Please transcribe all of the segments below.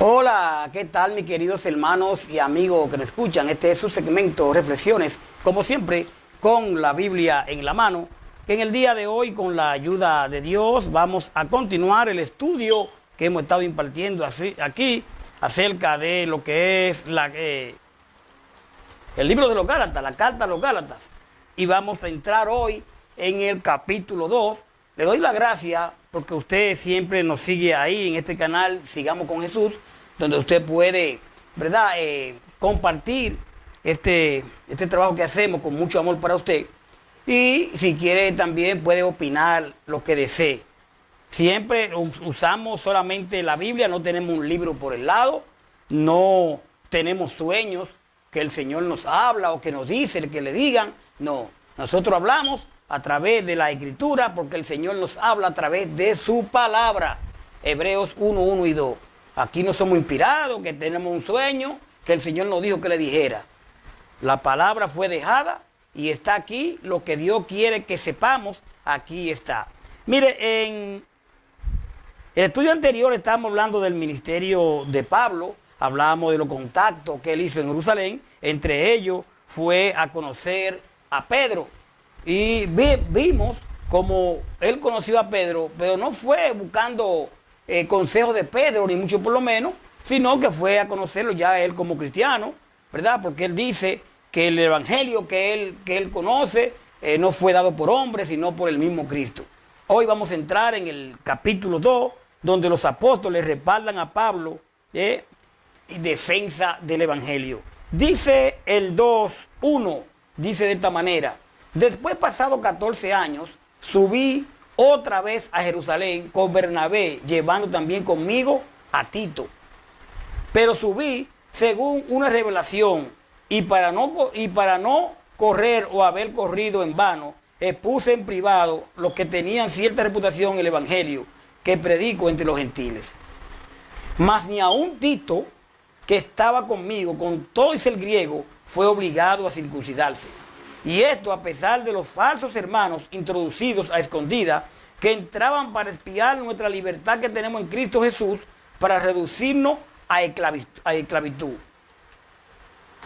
Hola, ¿qué tal mis queridos hermanos y amigos que nos escuchan? Este es su segmento Reflexiones, como siempre, con la Biblia en la mano, que en el día de hoy, con la ayuda de Dios, vamos a continuar el estudio que hemos estado impartiendo aquí acerca de lo que es el libro de los Gálatas, la carta a los Gálatas. Y vamos a entrar hoy en el capítulo 2. Le doy la gracia porque usted siempre nos sigue ahí en este canal, Sigamos con Jesús, donde usted puede, ¿verdad?, compartir este trabajo que hacemos con mucho amor para usted. Y si quiere también puede opinar lo que desee. Siempre usamos solamente la Biblia, no tenemos un libro por el lado, no tenemos sueños que el Señor nos habla o que nos dice, que le digan. No, nosotros hablamos a través de la Escritura porque el Señor nos habla a través de su palabra. Hebreos 1, 1 y 2. Aquí no somos inspirados, que tenemos un sueño, que el Señor nos dijo que le dijera. La palabra fue dejada y está aquí. Lo que Dios quiere que sepamos, aquí está. Mire, en el estudio anterior estábamos hablando del ministerio de Pablo. Hablábamos de los contactos que él hizo en Jerusalén. Entre ellos fue a conocer a Pedro. Y vimos como él conoció a Pedro, pero no fue buscando consejos de Pedro, ni mucho por lo menos, sino que fue a conocerlo ya él como cristiano, ¿verdad? Porque él dice que el evangelio que él conoce no fue dado por hombres, sino por el mismo Cristo. Hoy vamos a entrar en el capítulo 2, donde los apóstoles respaldan a Pablo en defensa del evangelio. Dice el 2:1, dice de esta manera: después, pasados 14 años, subí otra vez a Jerusalén con Bernabé, llevando también conmigo a Tito. Pero subí según una revelación, y para no correr o haber corrido en vano, expuse en privado los que tenían cierta reputación en el evangelio que predico entre los gentiles. Mas ni aun Tito, que estaba conmigo, con todo el griego, fue obligado a circuncidarse. Y esto a pesar de los falsos hermanos introducidos a escondida, que entraban para espiar nuestra libertad que tenemos en Cristo Jesús, para reducirnos a esclavitud.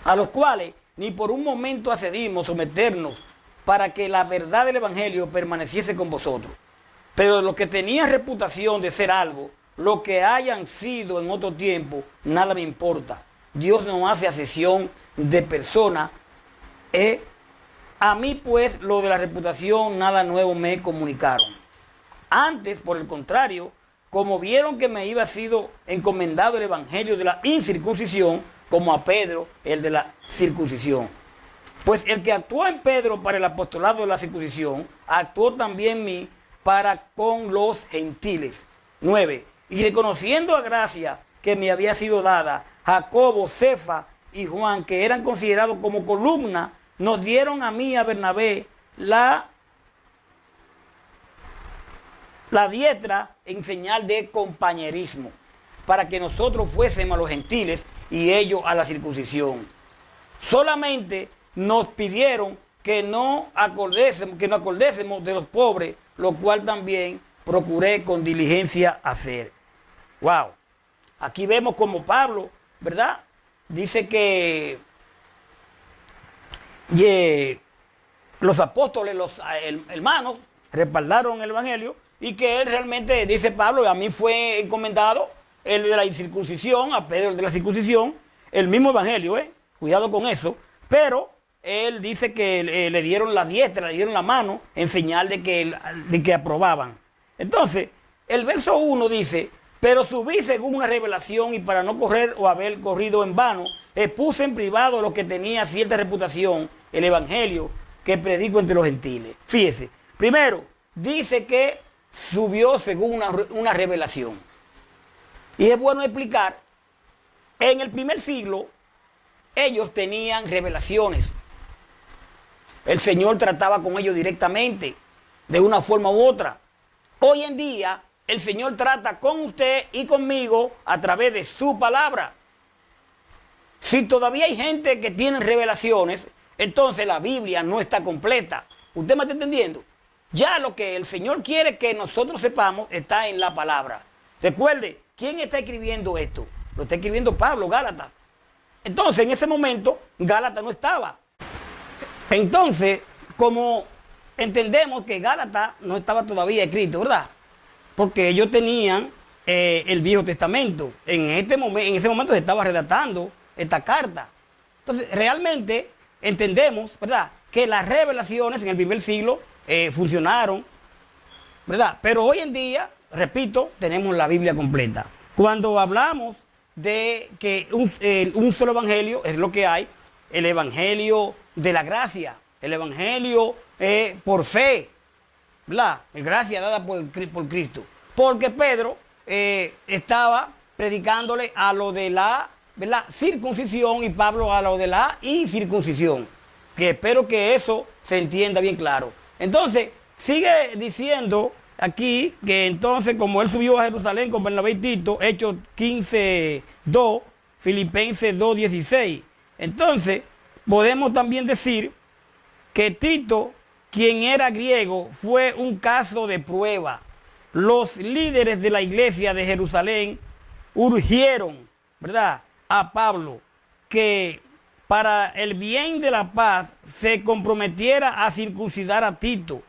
A los cuales ni por un momento accedimos someternos para que la verdad del evangelio permaneciese con vosotros. Pero los que tenían reputación de ser algo, lo que hayan sido en otro tiempo, nada me importa. Dios no hace acepción de personas. A mí pues lo de la reputación nada nuevo me comunicaron. Antes, por el contrario, como vieron que me iba sido encomendado el evangelio de la incircuncisión, como a Pedro el de la circuncisión. Pues el que actuó en Pedro para el apostolado de la circuncisión, actuó también en mí para con los gentiles. 9. Y reconociendo la gracia que me había sido dada, Jacobo, Cefa y Juan, que eran considerados como columna, nos dieron a mí, a Bernabé, la diestra en señal de compañerismo, para que nosotros fuésemos a los gentiles y ellos a la circuncisión. Solamente nos pidieron que nos acordésemos de los pobres, lo cual también procuré con diligencia hacer. Wow. Aquí vemos como Pablo, ¿verdad?, dice que los apóstoles, los hermanos, respaldaron el evangelio, y que él realmente, dice Pablo, a mí fue encomendado el de la incircuncisión, a Pedro el de la circuncisión, el mismo evangelio, cuidado con eso, pero él dice que le dieron la diestra, le dieron la mano en señal de que aprobaban. Entonces, el verso 1 dice: pero subí según una revelación, y para no correr o haber corrido en vano, expuse en privado lo que tenía cierta reputación, el evangelio que predico entre los gentiles. Fíjese, primero, dice que subió según una revelación. Y es bueno explicar, en el primer siglo, ellos tenían revelaciones. El Señor trataba con ellos directamente, de una forma u otra. Hoy en día, el Señor trata con usted y conmigo a través de su palabra. Si todavía hay gente que tiene revelaciones, entonces la Biblia no está completa. ¿Usted me está entendiendo? Ya lo que el Señor quiere que nosotros sepamos está en la palabra. Recuerde, ¿quién está escribiendo esto? lo está escribiendo Pablo, Gálatas. Entonces, en ese momento, Gálatas no estaba. Entonces, como entendemos que Gálatas no estaba todavía escrito, ¿verdad? Porque ellos tenían el Viejo Testamento. En ese momento se estaba redactando esta carta. Entonces, realmente entendemos, ¿verdad?, que las revelaciones en el primer siglo funcionaron, ¿verdad? Pero hoy en día, repito, tenemos la Biblia completa. Cuando hablamos de que un solo evangelio es lo que hay, el evangelio de la gracia, el evangelio por fe, ¿verdad? Gracia dada por Cristo. Porque Pedro estaba predicándole a lo de la, ¿verdad?, circuncisión, y Pablo a lo de la incircuncisión. Que espero que eso se entienda bien claro. Entonces, sigue diciendo aquí que entonces, como él subió a Jerusalén con Bernabé y Tito, Hechos 15:2, Filipenses 2:16. Entonces, podemos también decir que Tito, quien era griego, fue un caso de prueba. Los líderes de la iglesia de Jerusalén urgieron, ¿verdad?, a Pablo que para el bien de la paz se comprometiera a circuncidar a Tito.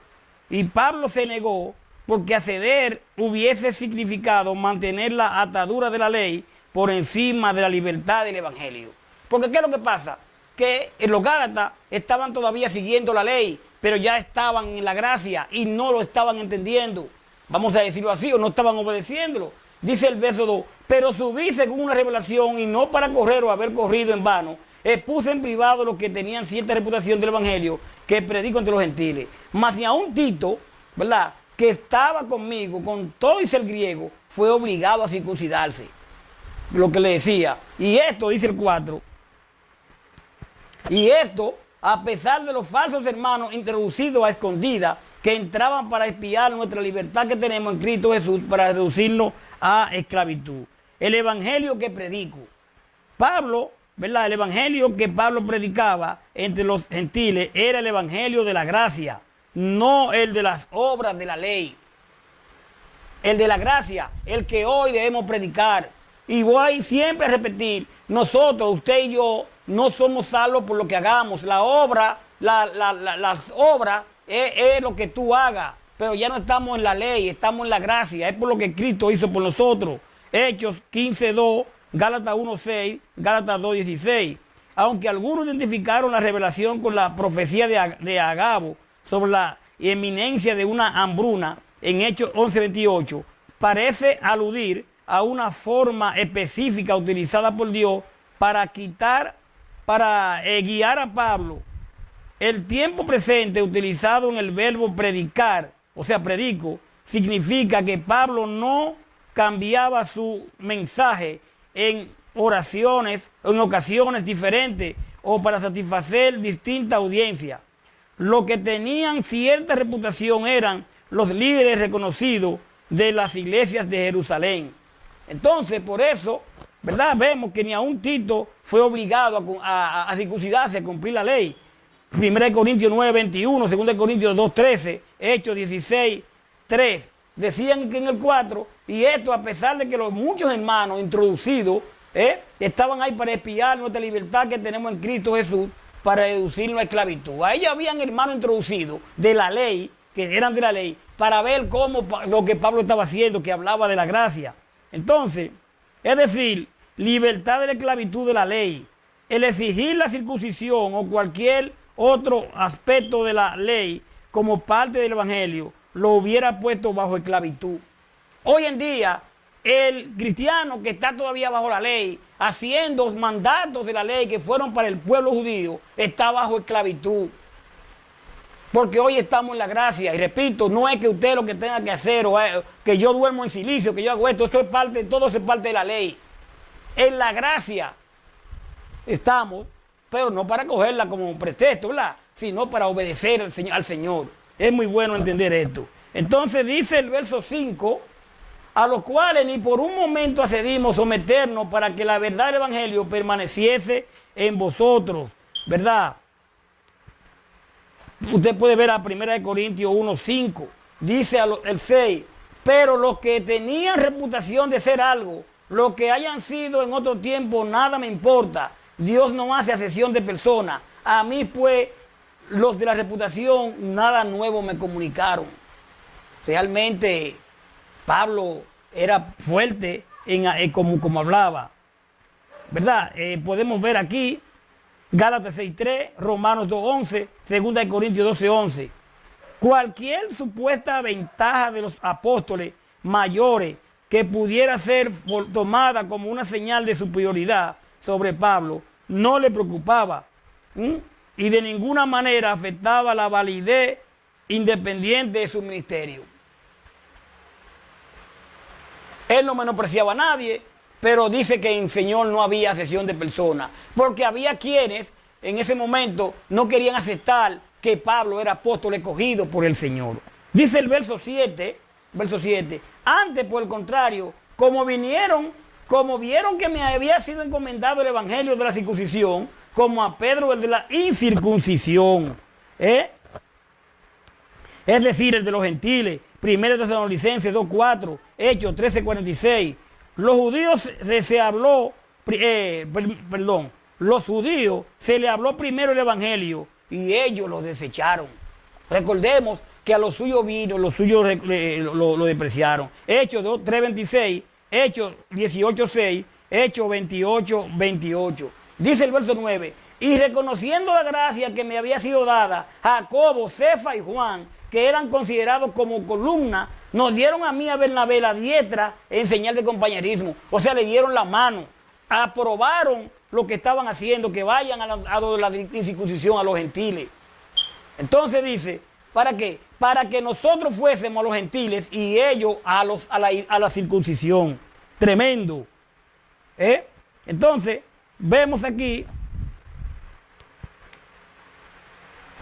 Y Pablo se negó porque acceder hubiese significado mantener la atadura de la ley por encima de la libertad del evangelio. Porque ¿qué es lo que pasa? Que los Gálatas estaban todavía siguiendo la ley, pero ya estaban en la gracia y no lo estaban entendiendo. Vamos a decirlo así, o no estaban obedeciéndolo. Dice el verso 2, pero subí según una revelación y no para correr o haber corrido en vano. Expuse en privado los que tenían cierta reputación del evangelio que predico entre los gentiles. Mas ni aun Tito, ¿verdad?, que estaba conmigo, con todo y ser griego, fue obligado a circuncidarse. Lo que le decía. Y esto, dice el 4, y esto a pesar de los falsos hermanos introducidos a escondidas que entraban para espiar nuestra libertad que tenemos en Cristo Jesús para reducirnos a esclavitud. El evangelio que predico. Pablo, ¿verdad?, el evangelio que Pablo predicaba entre los gentiles era el evangelio de la gracia, no el de las obras de la ley. El de la gracia, el que hoy debemos predicar. Y voy siempre a repetir, nosotros, usted y yo, no somos salvos por lo que hagamos. La obra, las obras es lo que tú hagas, pero ya no estamos en la ley, estamos en la gracia. Es por lo que Cristo hizo por nosotros. Hechos 15:2, Gálatas 1:6, Gálatas 2:16. Aunque algunos identificaron la revelación con la profecía de Agabo sobre la eminencia de una hambruna en Hechos 11:28, parece aludir a una forma específica utilizada por Dios para guiar a Pablo. El tiempo presente utilizado en el verbo predicar, o sea, predico, significa que Pablo no cambiaba su mensaje en oraciones, en ocasiones diferentes o para satisfacer distintas audiencias. Los que tenían cierta reputación eran los líderes reconocidos de las iglesias de Jerusalén. Entonces, por eso, ¿verdad?, vemos que ni aun Tito fue obligado a circuncidarse, a cumplir la ley. 1 Corintios 9:21, 2 Corintios 2:13, Hechos 16:3. Decían que en el 4, y esto a pesar de que los muchos hermanos introducidos estaban ahí para espiar nuestra libertad que tenemos en Cristo Jesús, para reducirnos a esclavitud. Ahí ya habían hermanos introducidos de la ley, que eran de la ley, para ver cómo lo que Pablo estaba haciendo, que hablaba de la gracia. Entonces, es decir, libertad de la esclavitud de la ley. El exigir la circuncisión o cualquier otro aspecto de la ley como parte del evangelio lo hubiera puesto bajo esclavitud. Hoy en día, el cristiano que está todavía bajo la ley, haciendo mandatos de la ley que fueron para el pueblo judío, está bajo esclavitud. Porque hoy estamos en la gracia. Y repito, no es que usted lo que tenga que hacer, o que yo duermo en silicio, que yo hago esto, todo eso es parte de la ley. En la gracia estamos, pero no para cogerla como pretexto, ¿verdad?, sino para obedecer al Señor. Es muy bueno entender esto. Entonces dice el verso 5, a los cuales ni por un momento accedimos someternos para que la verdad del evangelio permaneciese en vosotros, ¿verdad? Usted puede ver a 1 Corintios 1:5, dice el 6, pero los que tenían reputación de ser algo Lo que hayan sido en otro tiempo, nada me importa. Dios no hace acepción de personas. A mí, pues, los de la reputación, nada nuevo me comunicaron. Realmente, Pablo era fuerte como hablaba. ¿Verdad? Podemos ver aquí, Gálatas 6:3, Romanos 2:11, 2 Corintios 12:11. Cualquier supuesta ventaja de los apóstoles mayores que pudiera ser tomada como una señal de superioridad sobre Pablo, no le preocupaba y de ninguna manera afectaba la validez independiente de su ministerio. Él no menospreciaba a nadie, pero dice que en el Señor no había acepción de personas, porque había quienes en ese momento no querían aceptar que Pablo era apóstol escogido por el Señor. Dice el verso 7, antes por el contrario, como vieron que me había sido encomendado el evangelio de la circuncisión, como a Pedro el de la incircuncisión, es decir, el de los gentiles, 1 Tesalonicenses 2:4, Hechos 13:46. Los judíos los judíos se le habló primero el evangelio y ellos lo desecharon. Recordemos que a los suyos vino, los suyos lo despreciaron. Hechos 3:26, Hechos 18:6, Hechos 28:28. Dice el verso 9, y reconociendo la gracia que me había sido dada, Jacobo, Cefa y Juan, que eran considerados como columna, nos dieron a mí a Bernabé la diestra en señal de compañerismo. O sea, le dieron la mano, aprobaron lo que estaban haciendo, que vayan a la incircuncisión a los gentiles. Entonces dice, ¿para qué? Para que nosotros fuésemos a los gentiles y ellos a la circuncisión. Tremendo. Entonces, vemos aquí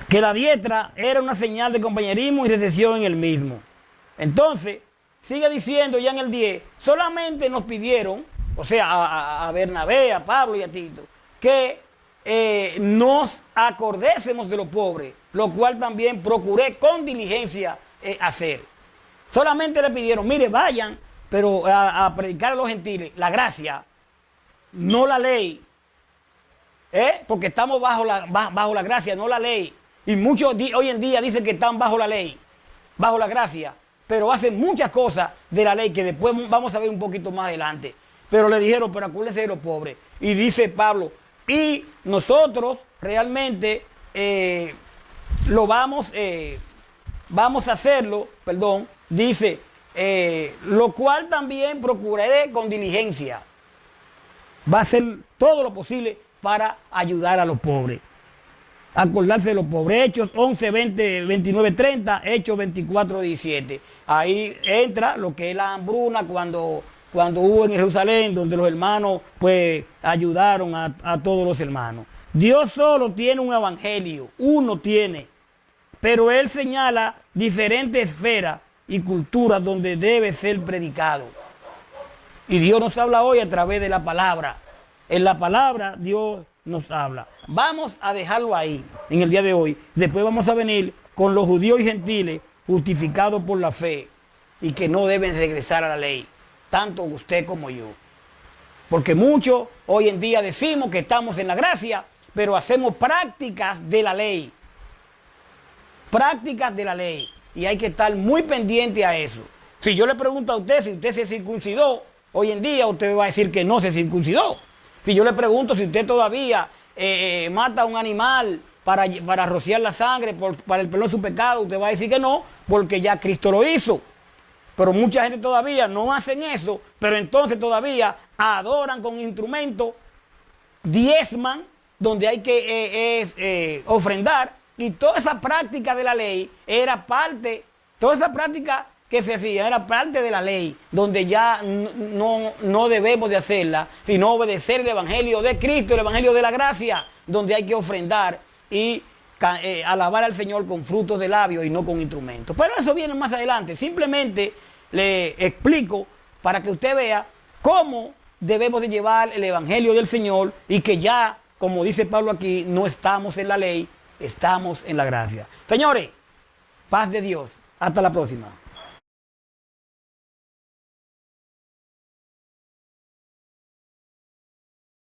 que la diestra era una señal de compañerismo y recesión en el mismo. Entonces, sigue diciendo ya en el 10, solamente nos pidieron, o sea, a Bernabé, a Pablo y a Tito, que nos acordésemos de los pobres, lo cual también procuré con diligencia hacer. Solamente le pidieron, mire, vayan, pero a predicar a los gentiles la gracia, no la ley, porque estamos bajo la gracia, no la ley. Y muchos hoy en día dicen que están bajo la ley, bajo la gracia, pero hacen muchas cosas de la ley que después vamos a ver un poquito más adelante. Pero le dijeron, pero acuérdense de los pobres. Y dice Pablo, y nosotros realmente vamos a hacerlo, dice, lo cual también procuraré con diligencia. Va a hacer todo lo posible para ayudar a los pobres. Acordarse de los pobres. Hechos 11, 20, 29, 30, Hechos 24, 17. Ahí entra lo que es la hambruna cuando hubo en Jerusalén, donde los hermanos pues ayudaron a todos los hermanos. Dios solo tiene un evangelio, uno tiene, pero Él señala diferentes esferas y culturas donde debe ser predicado. Y Dios nos habla hoy a través de la palabra. En la palabra Dios nos habla. Vamos a dejarlo ahí en el día de hoy. Después vamos a venir con los judíos y gentiles justificados por la fe y que no deben regresar a la ley, tanto usted como yo. Porque muchos hoy en día decimos que estamos en la gracia, pero hacemos prácticas de la ley. Prácticas de la ley. Y hay que estar muy pendiente a eso. Si yo le pregunto a usted si usted se circuncidó, hoy en día usted va a decir que no se circuncidó. Si yo le pregunto si usted todavía mata a un animal para rociar la sangre, para el perdón de su pecado, usted va a decir que no, porque ya Cristo lo hizo. Pero mucha gente todavía no hacen eso, pero entonces todavía adoran con instrumentos, diezman, donde hay que ofrendar, y toda esa práctica de la ley era parte, toda esa práctica que se hacía era parte de la ley, donde ya no debemos de hacerla, sino obedecer el evangelio de Cristo, el evangelio de la gracia, donde hay que ofrendar y alabar al Señor con frutos de labios y no con instrumentos. Pero eso viene más adelante. Simplemente le explico para que usted vea cómo debemos de llevar el evangelio del Señor y que ya, como dice Pablo aquí, no estamos en la ley, estamos en la gracia. Señores, paz de Dios. Hasta la próxima.